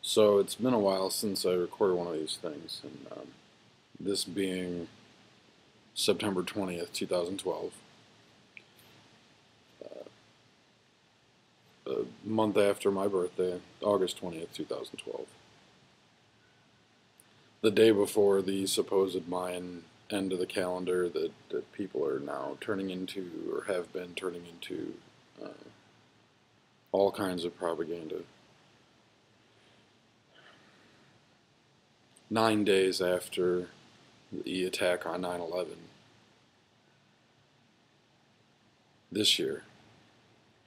So it's been a while since I recorded one of these things, and this being September 20th, 2012, a month after my birthday, August 20th, 2012. The day before the supposed Mayan end of the calendar that people are now turning into, or have been turning into, uh, all kinds of propaganda. 9 days after the attack on 9/11 this year,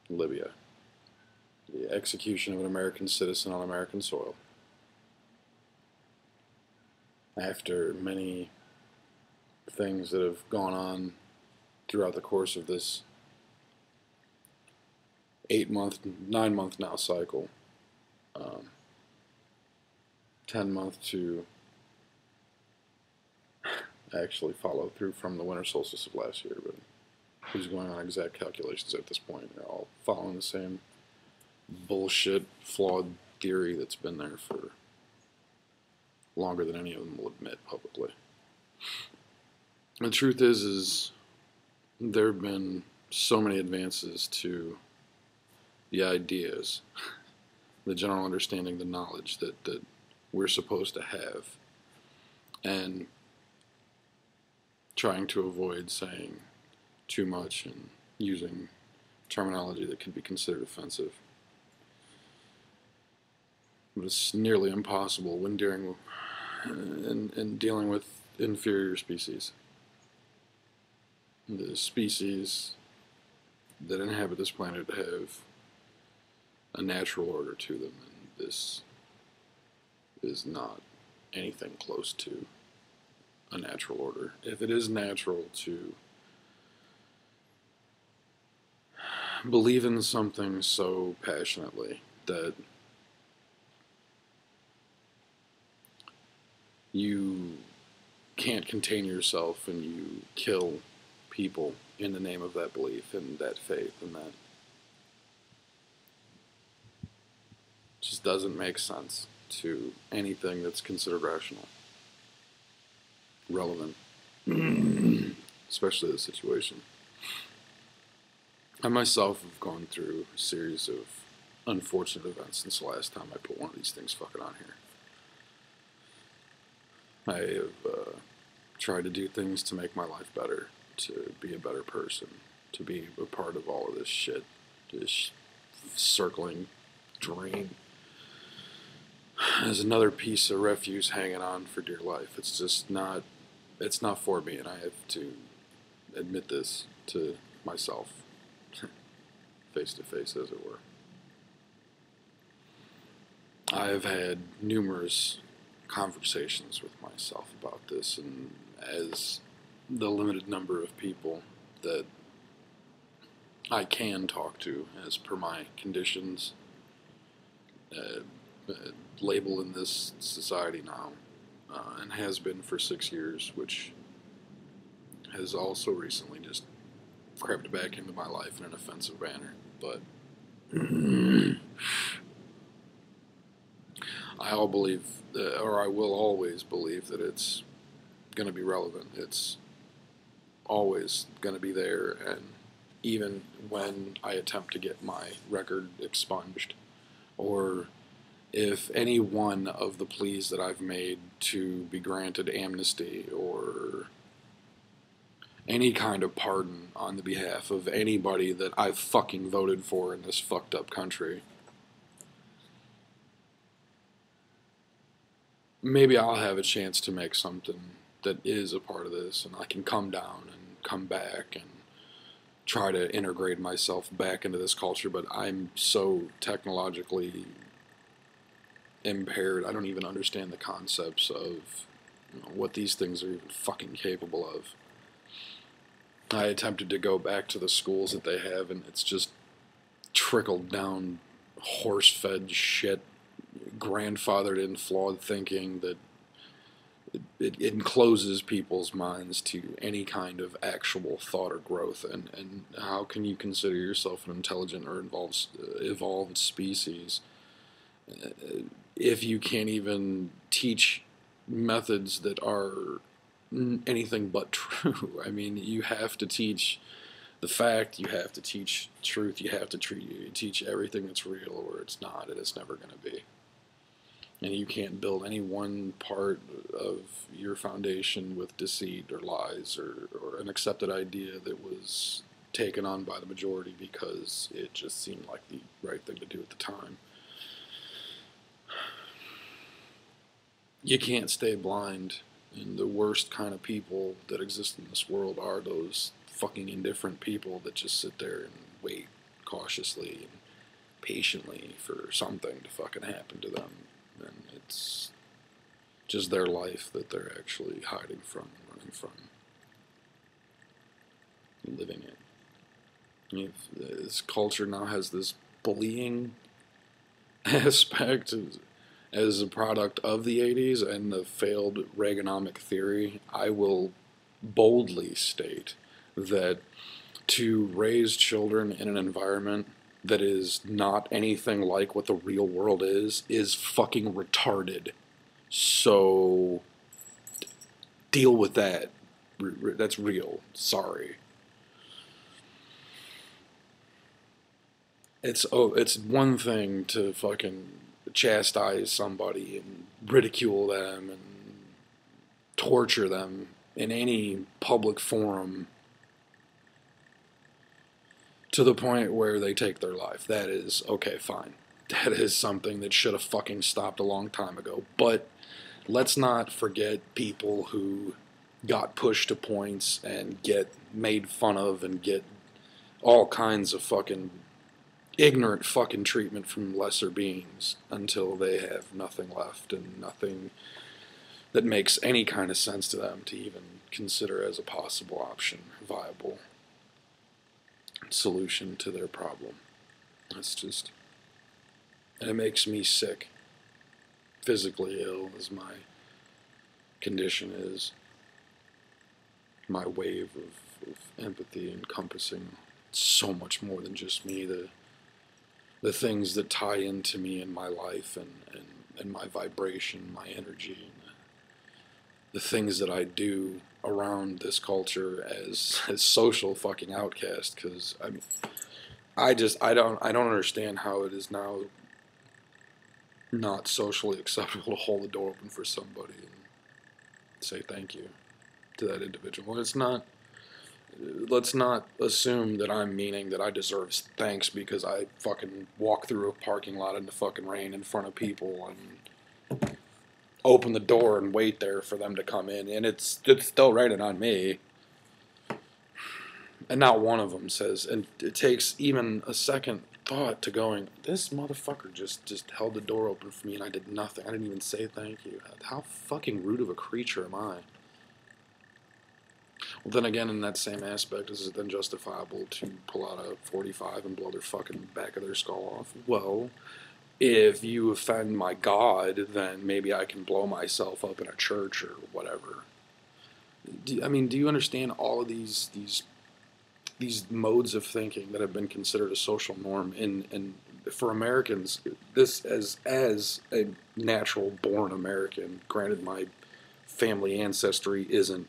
Libya. The execution of an American citizen on American soil. After many things that have gone on throughout the course of this 8 month, 9 month now cycle, um, 10 month to actually follow through from the winter solstice of last year, but who's going on exact calculations at this point? They're all following the same bullshit, flawed theory that's been there for longer than any of them will admit publicly. The truth is there have been so many advances to the ideas, the general understanding, the knowledge that we're supposed to have, and trying to avoid saying too much and using terminology that could be considered offensive. But it's nearly impossible when dealing with inferior species. The species that inhabit this planet have a natural order to them, and this is not anything close to a natural order. If it is natural to believe in something so passionately that you can't contain yourself and you kill people in the name of that belief and that faith, and that just doesn't make sense to anything that's considered rational, relevant, especially the situation. I myself have gone through a series of unfortunate events since the last time I put one of these things fucking on here. I have tried to do things to make my life better, to be a better person, to be a part of all of this shit, this circling drain. There's another piece of refuse hanging on for dear life. It's just not, it's not for me, and I have to admit this to myself, face to face, as it were. I've had numerous conversations with myself about this, and as the limited number of people that I can talk to as per my conditions, label in this society now, and has been for 6 years, which has also recently just crept back into my life in an offensive manner. But I will always believe that it's going to be relevant. It's always going to be there, and even when I attempt to get my record expunged, or if any one of the pleas that I've made to be granted amnesty or any kind of pardon on the behalf of anybody that I've fucking voted for in this fucked up country, maybe I'll have a chance to make something that is a part of this, and I can come down and come back and try to integrate myself back into this culture. But I'm so technologically impaired, I don't even understand the concepts of what these things are even fucking capable of. I attempted to go back to the schools that they have, and it's just trickled down horse-fed shit, grandfathered in flawed thinking that it encloses people's minds to any kind of actual thought or growth. And how can you consider yourself an intelligent or evolved species if you can't even teach methods that are anything but true. I mean, you have to teach the fact, you have to teach truth, you have to teach everything that's real or it's not, and it's never going to be. And you can't build any one part of your foundation with deceit or lies or an accepted idea that was taken on by the majority because it just seemed like the right thing to do at the time. You can't stay blind, and the worst kind of people that exist in this world are those fucking indifferent people that just sit there and wait cautiously and patiently for something to fucking happen to them. And it's just their life that they're actually hiding from, running from, living it. This culture now has this bullying aspect as a product of the 80s and the failed Reaganomic theory. I will boldly state that to raise children in an environment that is not anything like what the real world is fucking retarded. So deal with that. That's real. Sorry. It's one thing to fucking chastise somebody and ridicule them and torture them in any public forum to the point where they take their life. That is okay, fine. That is something that should have fucking stopped a long time ago. But let's not forget people who got pushed to points and get made fun of and get all kinds of fucking ignorant fucking treatment from lesser beings until they have nothing left and nothing that makes any kind of sense to them to even consider as a possible option, viable solution to their problem. It's just, and it makes me sick, physically ill as my condition is. My wave of empathy encompassing so much more than just me, the things that tie into me in my life and my vibration, my energy, and the things that I do around this culture as social fucking outcast. Because I mean, I don't understand how it is now not socially acceptable to hold the door open for somebody and say thank you to that individual. And it's not. Let's not assume that I'm meaning that I deserve thanks because I fucking walk through a parking lot in the fucking rain in front of people and open the door and wait there for them to come in, and it's still raining on me. And not one of them says, and it takes even a second thought to going, this motherfucker just held the door open for me and I did nothing. I didn't even say thank you. How fucking rude of a creature am I? Well, then again, in that same aspect, is it then justifiable to pull out a 45 and blow their fucking back of their skull off? Well, if you offend my God, then maybe I can blow myself up in a church or whatever. Do you understand all of these modes of thinking that have been considered a social norm? And for Americans, this as a natural-born American, granted my family ancestry isn't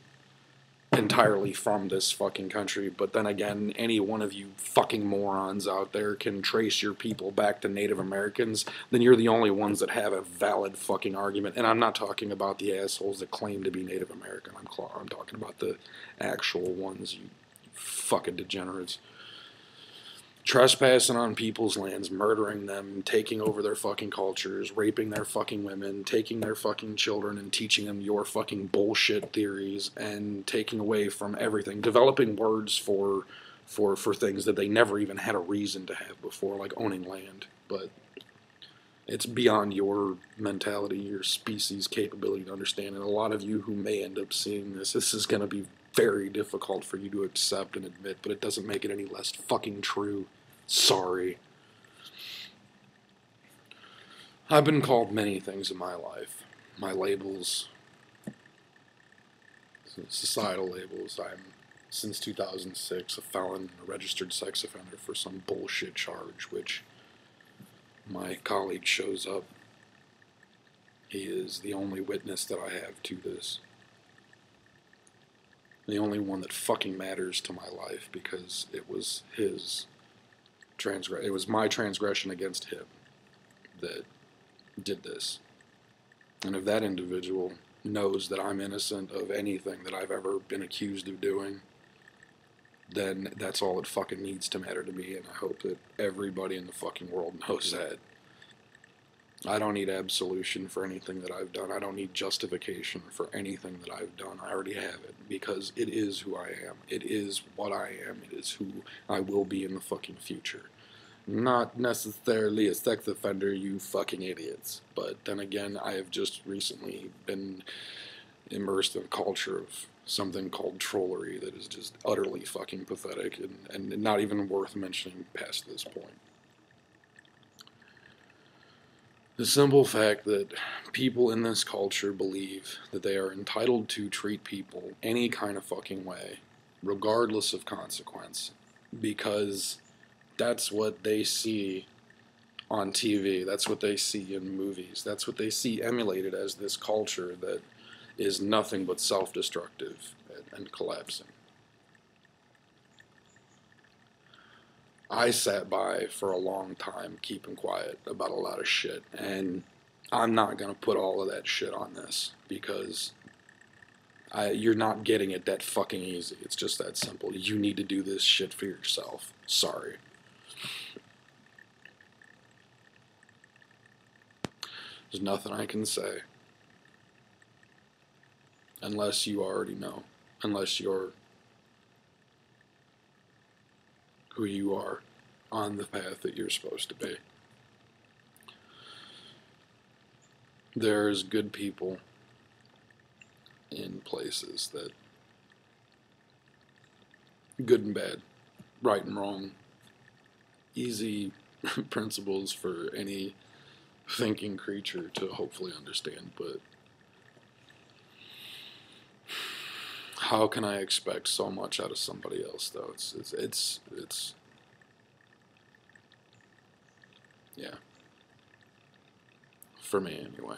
entirely from this fucking country, but then again, any one of you fucking morons out there can trace your people back to Native Americans, then you're the only ones that have a valid fucking argument. And I'm not talking about the assholes that claim to be Native American. I'm talking about the actual ones, you fucking degenerates. Trespassing on people's lands, murdering them, taking over their fucking cultures, raping their fucking women, taking their fucking children and teaching them your fucking bullshit theories, and taking away from everything, developing words for things that they never even had a reason to have before, like owning land. But it's beyond your mentality, your species' capability to understand. And a lot of you who may end up seeing this is going to be very difficult for you to accept and admit, but it doesn't make it any less fucking true. Sorry. I've been called many things in my life. My labels, societal labels. I'm, since 2006, a felon, a registered sex offender for some bullshit charge, which my colleague shows up He is the only witness that I have to this. The only one that fucking matters to my life, because it was his it was my transgression against him that did this. And if that individual knows that I'm innocent of anything that I've ever been accused of doing, then that's all it fucking needs to matter to me, and I hope that everybody in the fucking world knows that. I don't need absolution for anything that I've done. I don't need justification for anything that I've done. I already have it, because it is who I am. It is what I am. It is who I will be in the fucking future. Not necessarily a sex offender, you fucking idiots. But then again, I have just recently been immersed in a culture of something called trollery that is just utterly fucking pathetic and not even worth mentioning past this point. The simple fact that people in this culture believe that they are entitled to treat people any kind of fucking way, regardless of consequence, because that's what they see on TV, that's what they see in movies, that's what they see emulated as this culture that is nothing but self-destructive and collapsing. I sat by for a long time keeping quiet about a lot of shit, and I'm not going to put all of that shit on this, because you're not getting it that fucking easy. It's just that simple. You need to do this shit for yourself. Sorry. There's nothing I can say unless you already know, unless you're who you are on the path that you're supposed to be. There's good people in places that, good and bad, right and wrong, easy principles for any thinking creature to hopefully understand, but how can I expect so much out of somebody else, though? It's yeah. For me, anyway.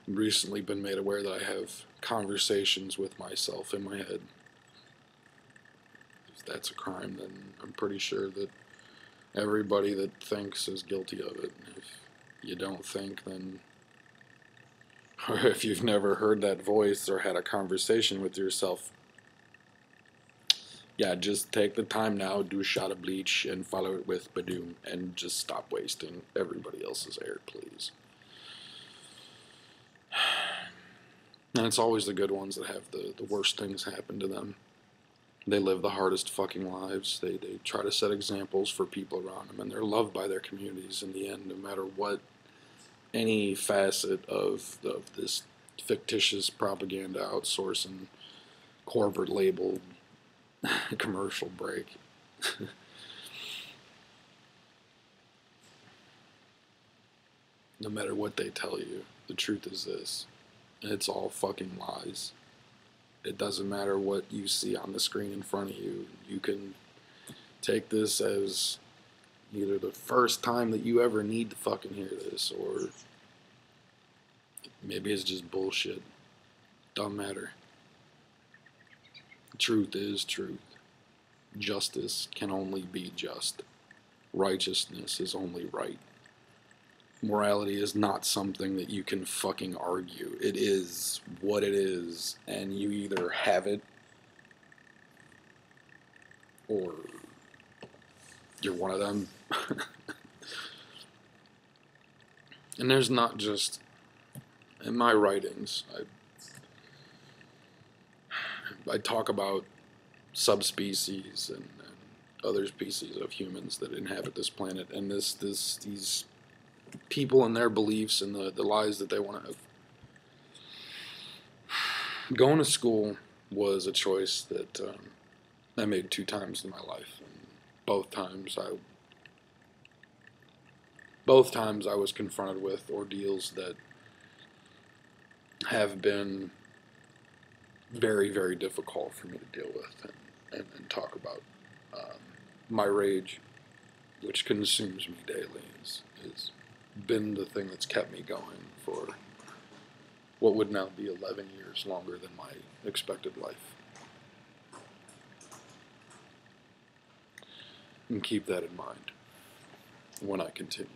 I've recently been made aware that I have conversations with myself in my head. If that's a crime, then I'm pretty sure that everybody that thinks is guilty of it. If you don't think, then, or if you've never heard that voice or had a conversation with yourself, yeah, just take the time now, do a shot of bleach, and follow it with Badoom, and just stop wasting everybody else's air, please. And it's always the good ones that have the worst things happen to them. They live the hardest fucking lives. They try to set examples for people around them, and they're loved by their communities in the end, no matter what any facet of this fictitious propaganda outsourcing corporate labeled commercial break. No matter what they tell you, the truth is this: it's all fucking lies. It doesn't matter what you see on the screen in front of you. You can take this as either the first time that you ever need to fucking hear this, or maybe it's just bullshit. Don't matter. Truth is truth. Justice can only be just. Righteousness is only right. Morality is not something that you can fucking argue. It is what it is, and you either have it or you're one of them. And there's not just in my writings, I talk about subspecies and other species of humans that inhabit this planet, and these people and their beliefs and the lives that they want to have. Going to school was a choice that I made 2 times in my life, and both times I was confronted with ordeals that have been very, very difficult for me to deal with and talk about. My rage, which consumes me daily, is been the thing that's kept me going for what would now be 11 years longer than my expected life. And keep that in mind when I continue.